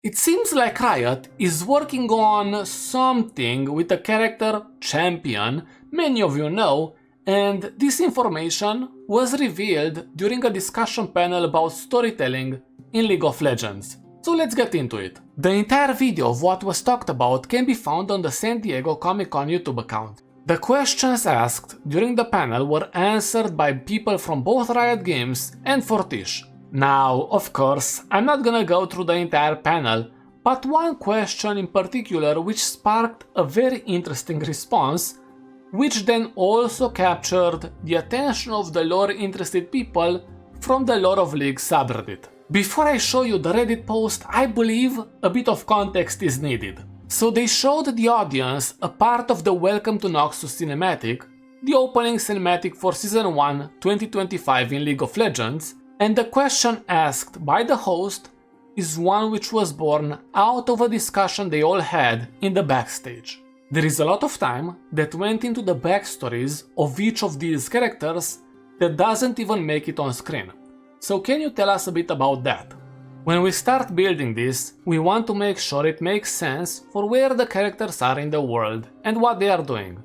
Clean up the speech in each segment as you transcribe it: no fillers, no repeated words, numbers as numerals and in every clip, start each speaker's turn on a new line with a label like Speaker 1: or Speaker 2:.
Speaker 1: It seems like Riot is working on something with the character Champion, many of you know, and this information was revealed during a discussion panel about storytelling in League of Legends. So let's get into it. The entire video of what was talked about can be found on the San Diego Comic-Con YouTube account. The questions asked during the panel were answered by people from both Riot Games and Fortiche. Now, of course, I'm not gonna go through the entire panel, but one question in particular which sparked a very interesting response, which then also captured the attention of the lore-interested people from the Lore of League subreddit. Before I show you the Reddit post, I believe a bit of context is needed. So they showed the audience a part of the Welcome to Noxus cinematic, the opening cinematic for Season 1 2025 in League of Legends, and the question asked by the host is one which was born out of a discussion they all had in the backstage. There is a lot of time that went into the backstories of each of these characters that doesn't even make it on screen. So can you tell us a bit about that? When we start building this, we want to make sure it makes sense for where the characters are in the world and what they are doing.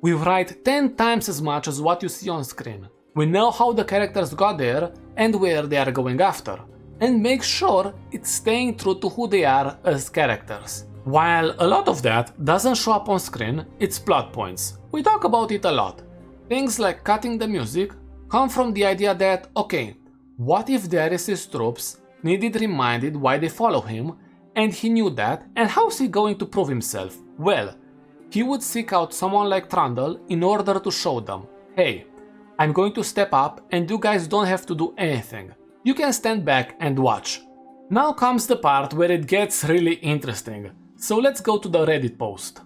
Speaker 1: We write 10 times as much as what you see on screen. We know how the characters got there and where they are going after, and make sure it's staying true to who they are as characters. While a lot of that doesn't show up on screen, it's plot points. We talk about it a lot. Things like cutting the music come from the idea that, okay, what if Darius' troops needed reminded why they follow him, and he knew that, and how's he going to prove himself? Well, he would seek out someone like Trundle in order to show them, hey, I'm going to step up and you guys don't have to do anything. You can stand back and watch. Now comes the part where it gets really interesting. So let's go to the Reddit post.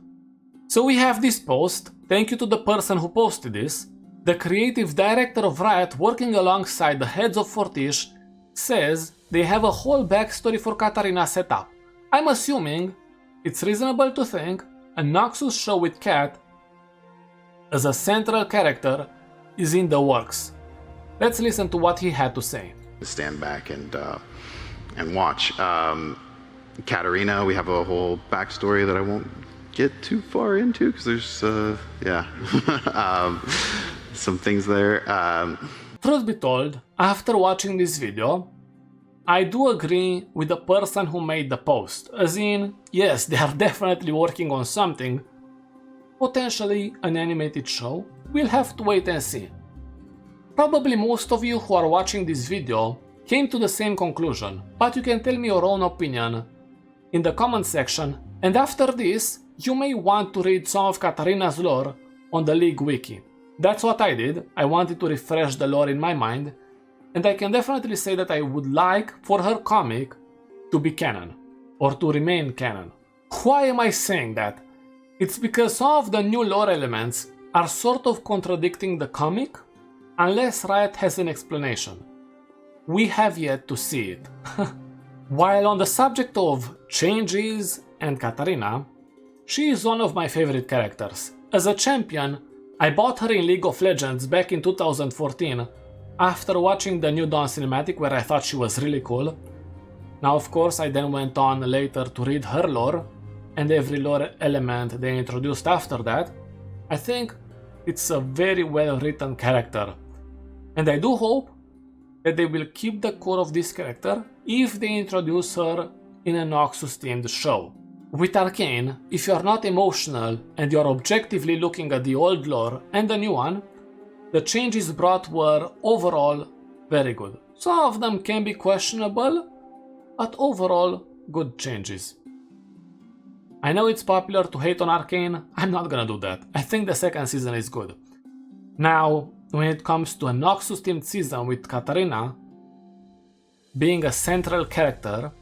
Speaker 1: So we have this post, thank you to the person who posted this. The creative director of Riot working alongside the heads of Fortiche says they have a whole backstory for Katarina set up. I'm assuming it's reasonable to think a Noxus show with Kat as a central character is in the works. Let's listen to what he had to say.
Speaker 2: Stand back and watch. Katarina, we have a whole backstory that I won't get too far into because there's some things there.
Speaker 1: Truth be told, after watching this video, I do agree with the person who made the post, as in, yes, they are definitely working on something, potentially an animated show. We'll have to wait and see. Probably most of you who are watching this video came to the same conclusion, but you can tell me your own opinion in the comment section, and after this, you may want to read some of Katarina's lore on the League wiki. That's what I did. I wanted to refresh the lore in my mind, and I can definitely say that I would like for her comic to be canon, or to remain canon. Why am I saying that? It's because some of the new lore elements are sort of contradicting the comic, unless Riot has an explanation. We have yet to see it. While on the subject of changes and Katarina, she is one of my favorite characters. As a champion, I bought her in League of Legends back in 2014 after watching the New Dawn cinematic where I thought she was really cool. Now of course I then went on later to read her lore and every lore element they introduced after that. I think it's a very well written character, and I do hope that they will keep the core of this character if they introduce her in a Noxus themed show. With Arcane, if you are not emotional and you are objectively looking at the old lore and the new one, the changes brought were overall very good. Some of them can be questionable, but overall good changes. I know it's popular to hate on Arcane, I'm not gonna do that. I think the second season is good. Now, when it comes to a Noxus themed season with Katarina being a central character,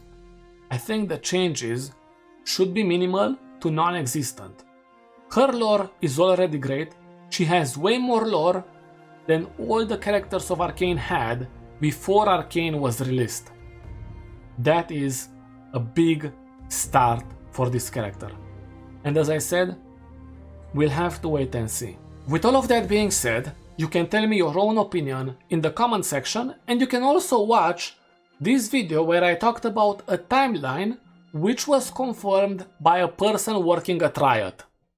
Speaker 1: I think the changes should be minimal to non-existent. Her lore is already great, she has way more lore than all the characters of Arcane had before Arcane was released. That is a big start for this character. And as I said, we'll have to wait and see. With all of that being said, you can tell me your own opinion in the comment section, and you can also watch this video where I talked about a timeline which was confirmed by a person working at Riot.